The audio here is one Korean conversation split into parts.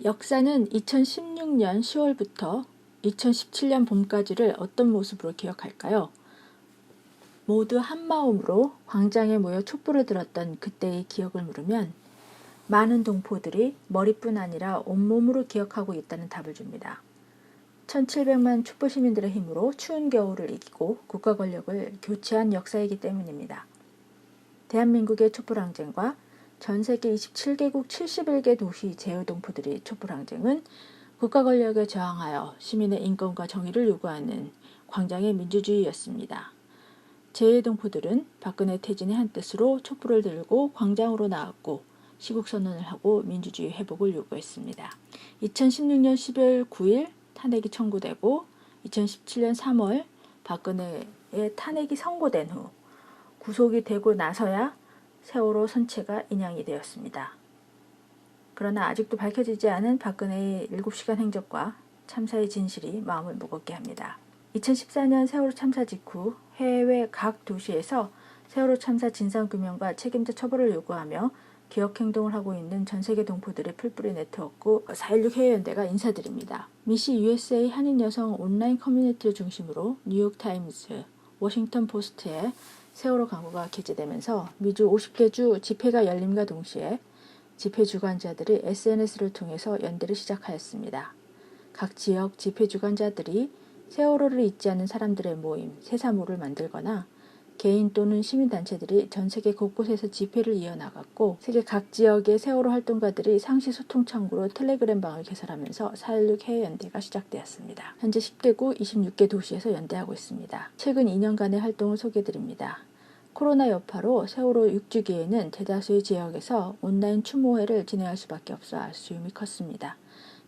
역사는 2016년 10월부터 2017년 봄까지를 어떤 모습으로 기억할까요? 모두 한마음으로 광장에 모여 촛불을 들었던 그때의 기억을 물으면 많은 동포들이 머리뿐 아니라 온몸으로 기억하고 있다는 답을 줍니다. 1700만 촛불 시민들의 힘으로 추운 겨울을 이기고 국가 권력을 교체한 역사이기 때문입니다. 대한민국의 촛불항쟁과 전 세계 27개국 71개 도시 제휴동포들의 촛불항쟁은 국가 권력에 저항하여 시민의 인권과 정의를 요구하는 광장의 민주주의였습니다. 제휴동포들은 박근혜 퇴진의 한뜻으로 촛불을 들고 광장으로 나왔고 시국선언을 하고 민주주의 회복을 요구했습니다. 2016년 12월 9일 탄핵이 청구되고 2017년 3월 박근혜의 탄핵이 선고된 후 구속이 되고 나서야 세월호 선체가 인양이 되었습니다. 그러나 아직도 밝혀지지 않은 박근혜의 7시간 행적과 참사의 진실이 마음을 무겁게 합니다. 2014년 세월호 참사 직후 해외 각 도시에서 세월호 참사 진상규명과 책임자 처벌을 요구하며 기억행동을 하고 있는 전세계 동포들의 풀뿌리 네트워크 4.16 해외연대가 인사드립니다. 미시 USA 한인 여성 온라인 커뮤니티를 중심으로 뉴욕타임스, 워싱턴 포스트에 세월호 광고가 게재되면서 미주 50개 주 집회가 열림과 동시에 집회 주관자들이 SNS를 통해서 연대를 시작하였습니다. 각 지역 집회 주관자들이 세월호를 잊지 않는 사람들의 모임, 세사모를 만들거나 개인 또는 시민단체들이 전 세계 곳곳에서 집회를 이어나갔고 세계 각 지역의 세월호 활동가들이 상시 소통 창구로 텔레그램방을 개설하면서 4.16 해외연대가 시작되었습니다. 현재 10개국 26개 도시에서 연대하고 있습니다. 최근 2년간의 활동을 소개해드립니다. 코로나 여파로 세월호 6주기에는 대다수의 지역에서 온라인 추모회를 진행할 수밖에 없어 아쉬움이 컸습니다.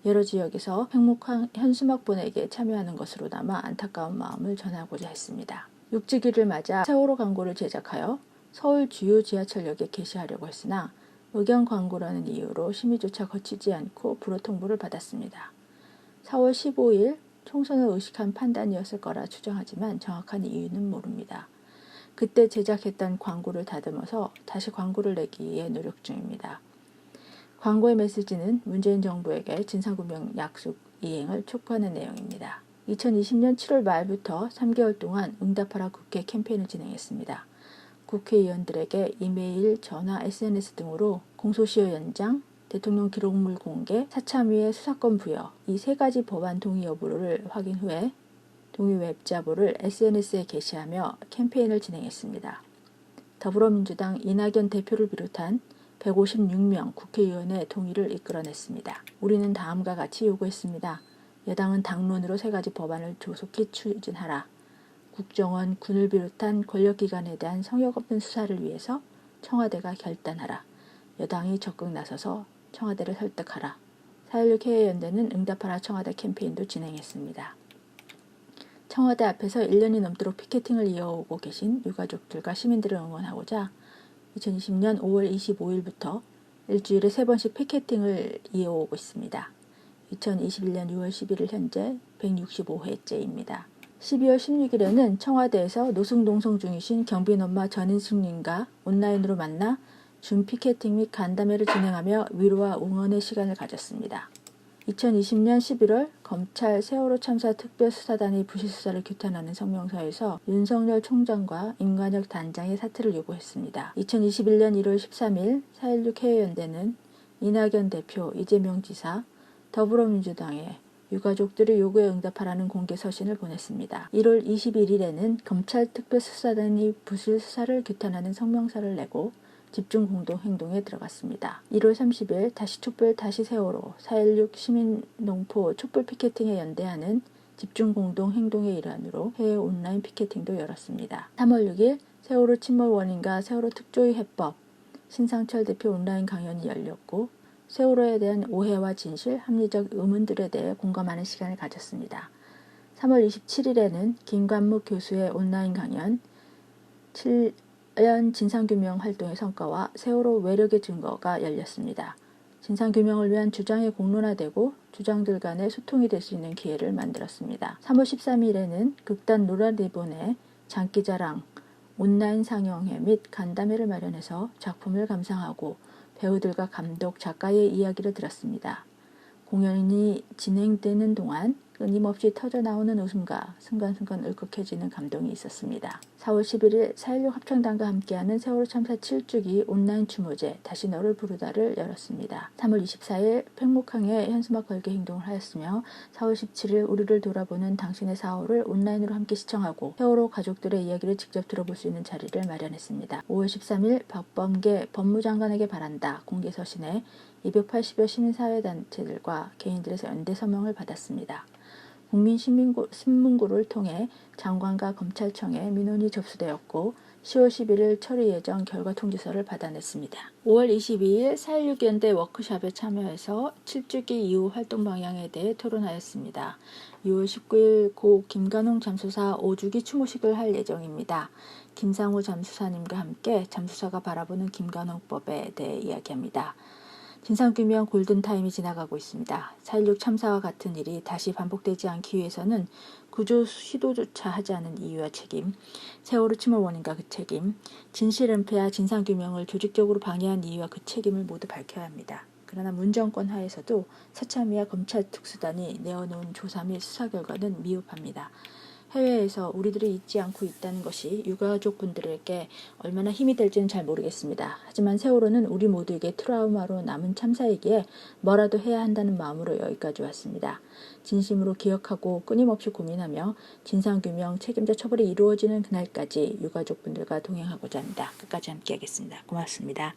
여러 지역에서 행복한 현수막본에게 참여하는 것으로 남아 안타까운 마음을 전하고자 했습니다. 6주기를 맞아 세월호 광고를 제작하여 서울 주요 지하철역에 게시하려고 했으나 의견 광고라는 이유로 심의조차 거치지 않고 불허 통보를 받았습니다. 4월 15일 총선을 의식한 판단이었을 거라 추정하지만 정확한 이유는 모릅니다. 그때 제작했던 광고를 다듬어서 다시 광고를 내기 위해 노력 중입니다. 광고의 메시지는 문재인 정부에게 진상규명 약속 이행을 촉구하는 내용입니다. 2020년 7월 말부터 3개월 동안 응답하라 국회 캠페인을 진행했습니다. 국회의원들에게 이메일, 전화, SNS 등으로 공소시효 연장, 대통령 기록물 공개, 사참위의 수사권 부여 이 세 가지 법안 동의 여부를 확인 후에 동의 웹자보를 SNS에 게시하며 캠페인을 진행했습니다. 더불어민주당 이낙연 대표를 비롯한 156명 국회의원의 동의를 이끌어냈습니다. 우리는 다음과 같이 요구했습니다. 여당은 당론으로 세 가지 법안을 조속히 추진하라. 국정원, 군을 비롯한 권력기관에 대한 성역 없는 수사를 위해서 청와대가 결단하라. 여당이 적극 나서서 청와대를 설득하라. 4.16 해외연대는 응답하라 청와대 캠페인도 진행했습니다. 청와대 앞에서 1년이 넘도록 피켓팅을 이어오고 계신 유가족들과 시민들을 응원하고자 2020년 5월 25일부터 일주일에 3번씩 피켓팅을 이어오고 있습니다. 2021년 6월 11일 현재 165회째입니다. 12월 16일에는 청와대에서 노숙농성 중이신 경비노마 전인숙님과 온라인으로 만나 줌 피켓팅 및 간담회를 진행하며 위로와 응원의 시간을 가졌습니다. 2020년 11월 검찰 세월호 참사 특별수사단의 부실수사를 규탄하는 성명서에서 윤석열 총장과 임관혁 단장의 사퇴를 요구했습니다. 2021년 1월 13일 4.16 해외연대는 이낙연 대표, 이재명 지사, 더불어민주당에 유가족들의 요구에 응답하라는 공개 서신을 보냈습니다. 1월 21일에는 검찰 특별수사단이 부실수사를 규탄하는 성명서를 내고 집중공동행동에 들어갔습니다. 1월 30일 다시 촛불 다시 세월호 4.16 시민농포 촛불 피켓팅에 연대하는 집중공동행동의 일환으로 해외 온라인 피켓팅도 열었습니다. 3월 6일 세월호 침몰 원인과 세월호 특조위 해법 신상철 대표 온라인 강연이 열렸고 세월호에 대한 오해와 진실, 합리적 의문들에 대해 공감하는 시간을 가졌습니다. 3월 27일에는 김관묵 교수의 온라인 강연 7년 진상규명 활동의 성과와 세월호 외력의 증거가 열렸습니다. 진상규명을 위한 주장이 공론화되고 주장들 간의 소통이 될 수 있는 기회를 만들었습니다. 3월 13일에는 극단 노란리본의 장기자랑, 온라인 상영회 및 간담회를 마련해서 작품을 감상하고 배우들과 감독, 작가의 이야기를 들었습니다. 공연이 진행되는 동안 끊임없이 터져나오는 웃음과 순간순간 울컥해지는 감동이 있었습니다. 4월 11일 4.16 합창단과 함께하는 세월호 참사 7주기 온라인 추모제 다시 너를 부르다를 열었습니다. 3월 24일 팽목항에 현수막 걸기 행동을 하였으며 4월 17일 우리를 돌아보는 당신의 4호를 온라인으로 함께 시청하고 세월호 가족들의 이야기를 직접 들어볼 수 있는 자리를 마련했습니다. 5월 13일 박범계 법무장관에게 바란다 공개 서신에 280여 시민사회단체들과 개인들의 연대 서명을 받았습니다. 국민신문고를 통해 장관과 검찰청에 민원이 접수되었고 10월 11일 처리 예정 결과 통지서를 받아냈습니다. 5월 22일 4.16 연대 워크숍에 참여해서 7주기 이후 활동 방향에 대해 토론하였습니다. 6월 19일 고 김관홍 잠수사 5주기 추모식을 할 예정입니다. 김상호 잠수사님과 함께 잠수사가 바라보는 김관홍법에 대해 이야기합니다. 진상규명 골든타임이 지나가고 있습니다. 4.16 참사와 같은 일이 다시 반복되지 않기 위해서는 구조 시도조차 하지 않은 이유와 책임, 세월호 침몰 원인과 그 책임, 진실 은폐와 진상규명을 조직적으로 방해한 이유와 그 책임을 모두 밝혀야 합니다. 그러나 문정권 하에서도 사참위와 검찰 특수단이 내어놓은 조사 및 수사 결과는 미흡합니다. 해외에서 우리들이 잊지 않고 있다는 것이 유가족분들에게 얼마나 힘이 될지는 잘 모르겠습니다. 하지만 세월호는 우리 모두에게 트라우마로 남은 참사이기에 뭐라도 해야 한다는 마음으로 여기까지 왔습니다. 진심으로 기억하고 끊임없이 고민하며 진상규명, 책임자 처벌이 이루어지는 그날까지 유가족분들과 동행하고자 합니다. 끝까지 함께하겠습니다. 고맙습니다.